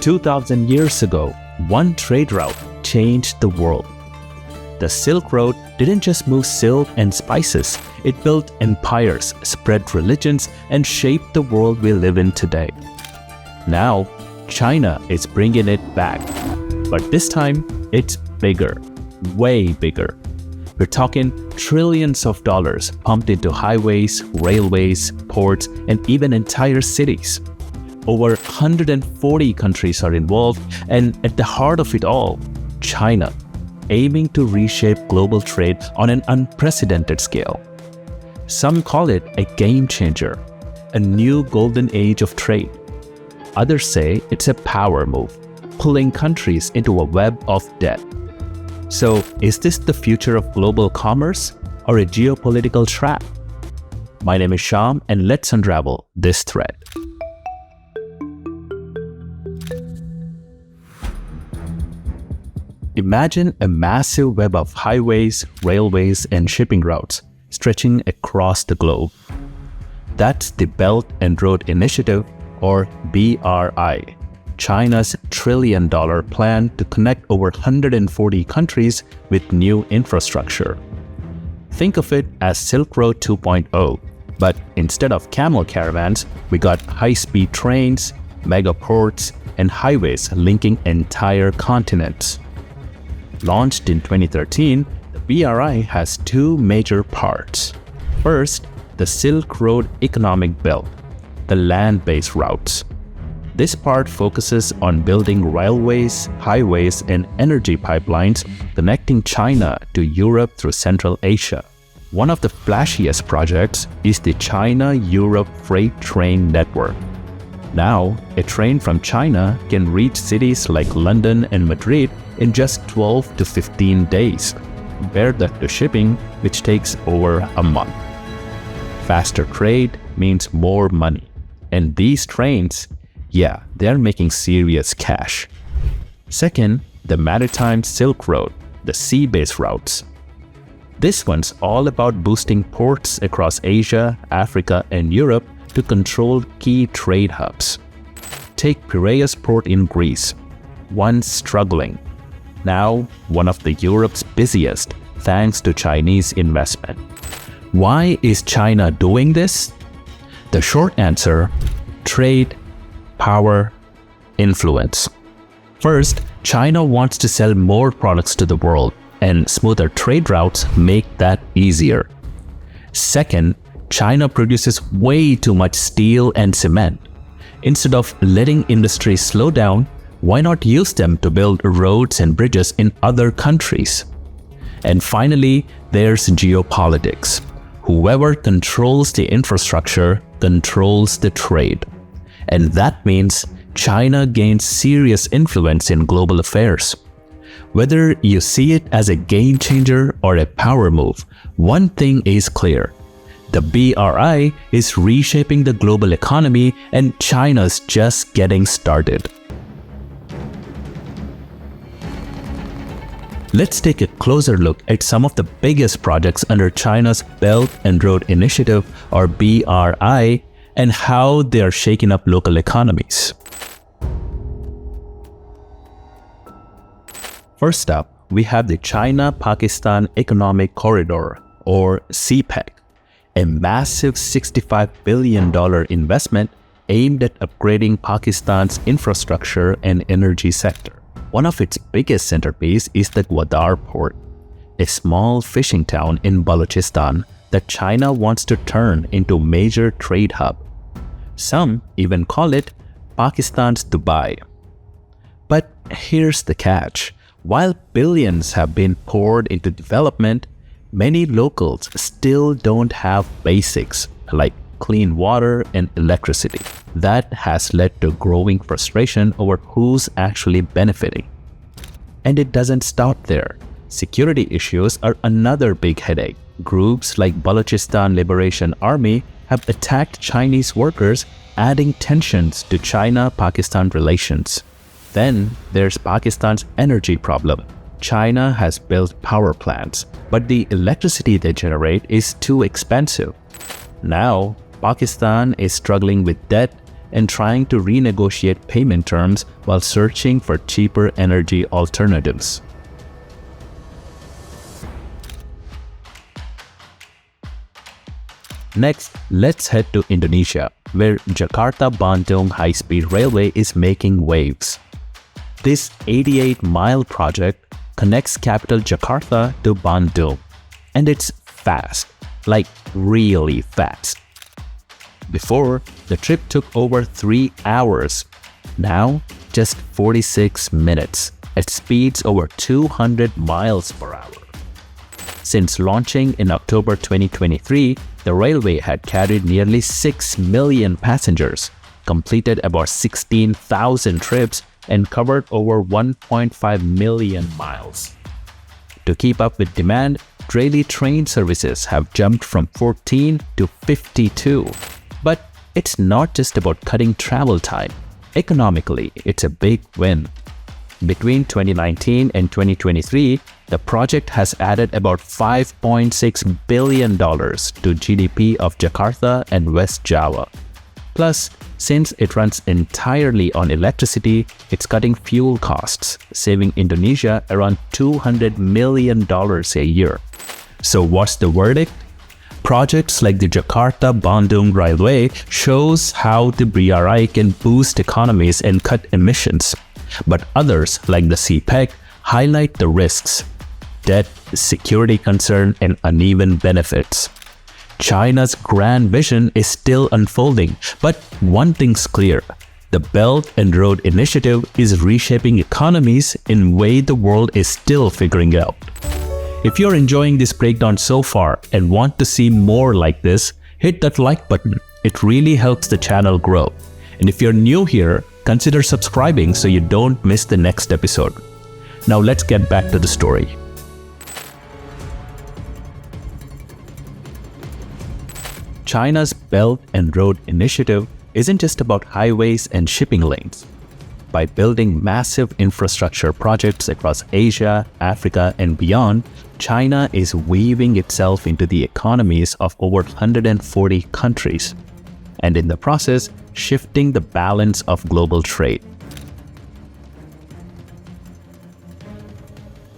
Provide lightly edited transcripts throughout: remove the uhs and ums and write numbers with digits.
2,000 years ago, one trade route changed the world. The Silk Road didn't just move silk and spices, it built empires, spread religions, and shaped the world we live in today. Now, China is bringing it back, but this time it's bigger, way bigger. We're talking trillions of dollars pumped into highways, railways, ports, and even entire cities. Over 140 countries are involved, and at the heart of it all, China, aiming to reshape global trade on an unprecedented scale. Some call it a game changer, a new golden age of trade. Others say it's a power move, pulling countries into a web of debt. So, is this the future of global commerce or a geopolitical trap? My name is Shyam, and let's unravel this thread. Imagine a massive web of highways, railways, and shipping routes stretching across the globe. That's the Belt and Road Initiative, or BRI, China's trillion-dollar plan to connect over 140 countries with new infrastructure. Think of it as Silk Road 2.0, but instead of camel caravans, we got high-speed trains, mega ports, and highways linking entire continents. Launched in 2013, the BRI has two major parts. First, the Silk Road Economic Belt, the land-based routes. This part focuses on building railways, highways, and energy pipelines connecting China to Europe through Central Asia. One of the flashiest projects is the China-Europe Freight Train Network. Now, a train from China can reach cities like London and Madrid in just 12 to 15 days. Compare that to shipping, which takes over a month. Faster trade means more money. And these trains, they're making serious cash. Second, the Maritime Silk Road, the sea-based routes. This one's all about boosting ports across Asia, Africa, and Europe to control key trade hubs. Take Piraeus port in Greece, once struggling, now one of the Europe's busiest thanks to Chinese investment. Why is China doing this? The short answer: trade, power, influence. First, China wants to sell more products to the world, and smoother trade routes make that easier. Second, China produces way too much steel and cement. Instead of letting industry slow down, why not use them to build roads and bridges in other countries? And finally, there's geopolitics. Whoever controls the infrastructure controls the trade. And that means China gains serious influence in global affairs. Whether you see it as a game changer or a power move, one thing is clear. The BRI is reshaping the global economy, and China's just getting started. Let's take a closer look at some of the biggest projects under China's Belt and Road Initiative, or BRI, and how they are shaking up local economies. First up, we have the China-Pakistan Economic Corridor, or CPEC, a massive $65 billion investment aimed at upgrading Pakistan's infrastructure and energy sector. One of its biggest centerpieces is the Gwadar Port, a small fishing town in Balochistan that China wants to turn into a major trade hub. Some even call it Pakistan's Dubai. But here's the catch. While billions have been poured into development, many locals still don't have basics like clean water and electricity. That has led to growing frustration over who's actually benefiting. And it doesn't stop there. Security issues are another big headache. Groups like Balochistan Liberation Army have attacked Chinese workers, adding tensions to China-Pakistan relations. Then there's Pakistan's energy problem. China has built power plants, but the electricity they generate is too expensive. Now, Pakistan is struggling with debt, and trying to renegotiate payment terms while searching for cheaper energy alternatives. Next, let's head to Indonesia, where Jakarta-Bandung High-Speed Railway is making waves. This 88-mile project connects capital Jakarta to Bandung, and it's fast, like really fast. Before, the trip took over 3 hours. Now, just 46 minutes at speeds over 200 miles per hour. Since launching in October 2023, the railway had carried nearly 6 million passengers, completed about 16,000 trips, and covered over 1.5 million miles. To keep up with demand, daily train services have jumped from 14 to 52. But it's not just about cutting travel time. Economically, it's a big win. Between 2019 and 2023, the project has added about $5.6 billion to GDP of Jakarta and West Java. Plus, since it runs entirely on electricity, it's cutting fuel costs, saving Indonesia around $200 million a year. So what's the verdict? Projects like the Jakarta-Bandung Railway shows how the BRI can boost economies and cut emissions. But others, like the CPEC, highlight the risks: debt, security concern, and uneven benefits. China's grand vision is still unfolding, but one thing's clear: the Belt and Road Initiative is reshaping economies in a way the world is still figuring out. If you're enjoying this breakdown so far and want to see more like this, hit that like button. It really helps the channel grow. And if you're new here, consider subscribing so you don't miss the next episode. Now let's get back to the story. China's Belt and Road Initiative isn't just about highways and shipping lanes. By building massive infrastructure projects across Asia, Africa, and beyond, China is weaving itself into the economies of over 140 countries, and in the process, shifting the balance of global trade.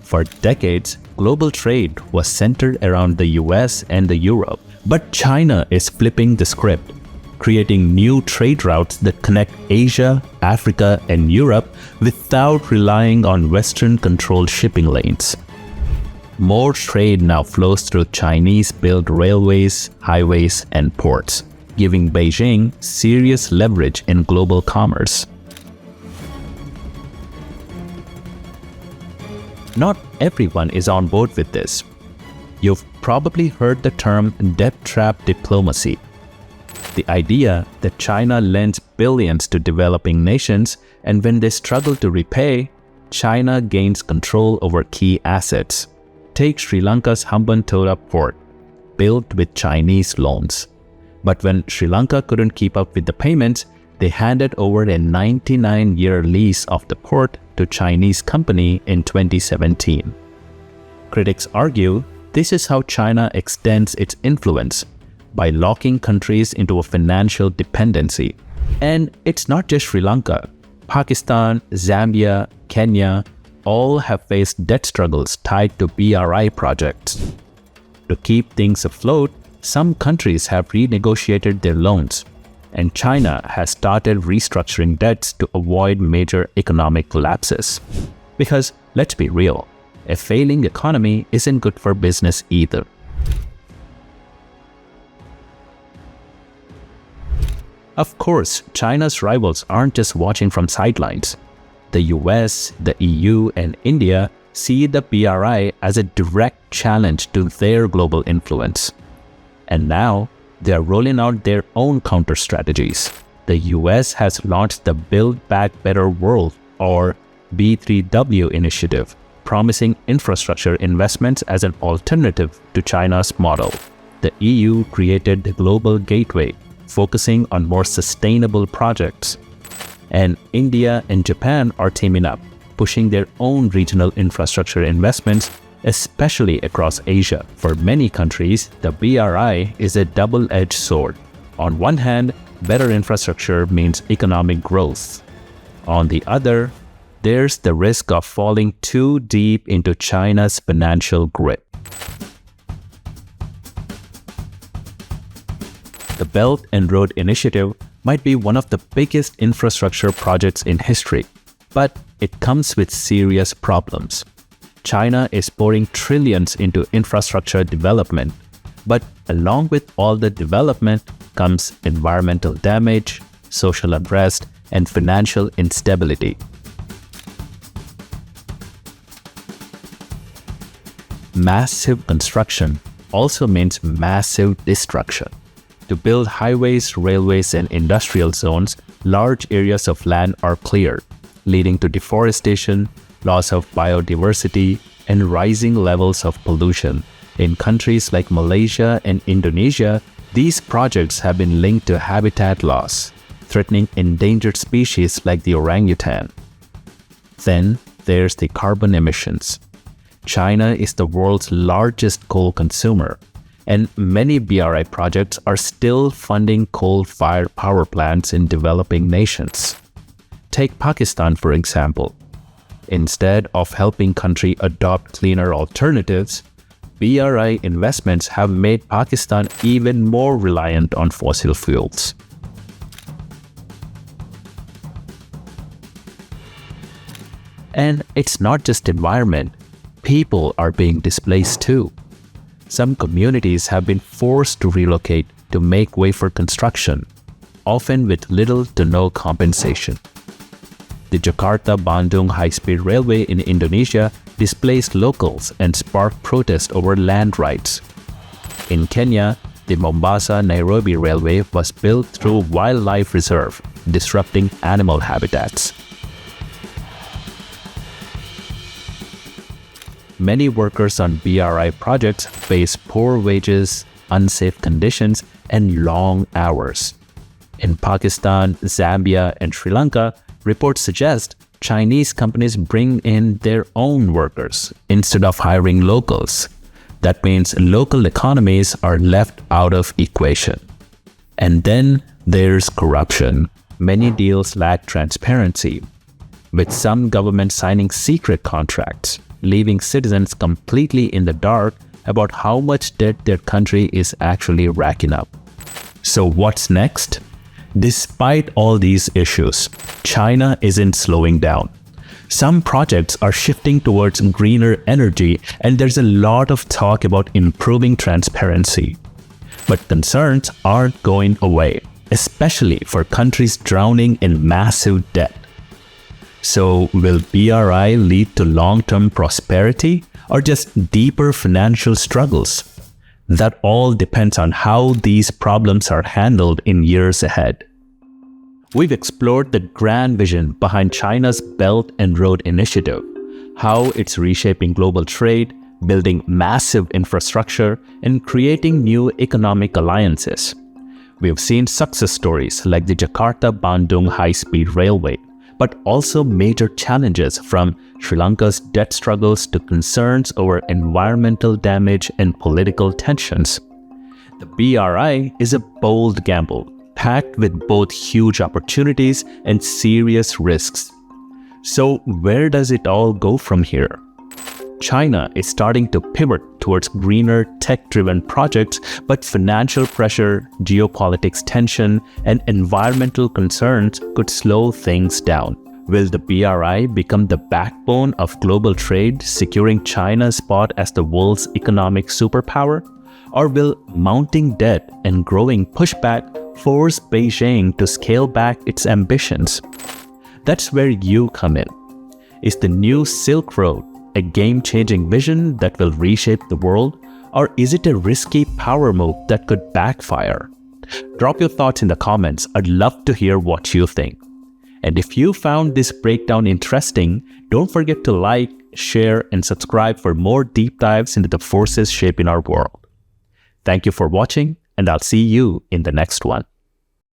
For decades, global trade was centered around the US and Europe, but China is flipping the script, creating new trade routes that connect Asia, Africa, and Europe without relying on Western-controlled shipping lanes. More trade now flows through Chinese-built railways, highways, and ports, giving Beijing serious leverage in global commerce. Not everyone is on board with this. You've probably heard the term debt trap diplomacy. The idea that China lends billions to developing nations, and when they struggle to repay, China gains control over key assets. Take Sri Lanka's Hambantota Port, built with Chinese loans. But when Sri Lanka couldn't keep up with the payments, they handed over a 99-year lease of the port to Chinese company in 2017. Critics argue this is how China extends its influence, by locking countries into a financial dependency. And it's not just Sri Lanka. Pakistan, Zambia, Kenya all have faced debt struggles tied to BRI projects. To keep things afloat, some countries have renegotiated their loans, and China has started restructuring debts to avoid major economic collapses. Because, let's be real, a failing economy isn't good for business either. Of course, China's rivals aren't just watching from sidelines. The US, the EU, and India see the BRI as a direct challenge to their global influence. And now, they are rolling out their own counter-strategies. The US has launched the Build Back Better World, or B3W initiative, promising infrastructure investments as an alternative to China's model. The EU created the Global Gateway, focusing on more sustainable projects. And India and Japan are teaming up, pushing their own regional infrastructure investments, especially across Asia. For many countries, the BRI is a double-edged sword. On one hand, better infrastructure means economic growth. On the other, there's the risk of falling too deep into China's financial grip. The Belt and Road Initiative might be one of the biggest infrastructure projects in history, but it comes with serious problems. China is pouring trillions into infrastructure development, but along with all the development comes environmental damage, social unrest, and financial instability. Massive construction also means massive destruction. To build highways, railways, and industrial zones, large areas of land are cleared, leading to deforestation, loss of biodiversity, and rising levels of pollution. In countries like Malaysia and Indonesia, these projects have been linked to habitat loss, threatening endangered species like the orangutan. Then there's the carbon emissions. China is the world's largest coal consumer, and many BRI projects are still funding coal-fired power plants in developing nations. Take Pakistan, for example. Instead of helping country adopt cleaner alternatives, BRI investments have made Pakistan even more reliant on fossil fuels. And it's not just environment. People are being displaced too. Some communities have been forced to relocate to make way for construction, often with little to no compensation. The Jakarta-Bandung high-speed railway in Indonesia displaced locals and sparked protest over land rights. In Kenya, the Mombasa-Nairobi railway was built through wildlife reserve, disrupting animal habitats. Many workers on BRI projects face poor wages, unsafe conditions, and long hours. In Pakistan, Zambia, and Sri Lanka, reports suggest Chinese companies bring in their own workers instead of hiring locals. That means local economies are left out of equation. And then there's corruption. Many deals lack transparency, with some governments signing secret contracts, leaving citizens completely in the dark about how much debt their country is actually racking up. So what's next? Despite all these issues, China isn't slowing down. Some projects are shifting towards greener energy, and there's a lot of talk about improving transparency. But concerns aren't going away, especially for countries drowning in massive debt. So will BRI lead to long-term prosperity or just deeper financial struggles? That all depends on how these problems are handled in years ahead. We've explored the grand vision behind China's Belt and Road Initiative, how it's reshaping global trade, building massive infrastructure, and creating new economic alliances. We've seen success stories like the Jakarta-Bandung high-speed railway, but also major challenges from Sri Lanka's debt struggles to concerns over environmental damage and political tensions. The BRI is a bold gamble, packed with both huge opportunities and serious risks. So where does it all go from here? China is starting to pivot towards greener, tech-driven projects, but financial pressure, geopolitics tension, and environmental concerns could slow things down. Will the BRI become the backbone of global trade, securing China's spot as the world's economic superpower? Or will mounting debt and growing pushback force Beijing to scale back its ambitions? That's where you come in. Is the new Silk Road a game-changing vision that will reshape the world, or is it a risky power move that could backfire? Drop your thoughts in the comments. I'd love to hear what you think. And if you found this breakdown interesting, don't forget to like, share, and subscribe for more deep dives into the forces shaping our world. Thank you for watching, and I'll see you in the next one.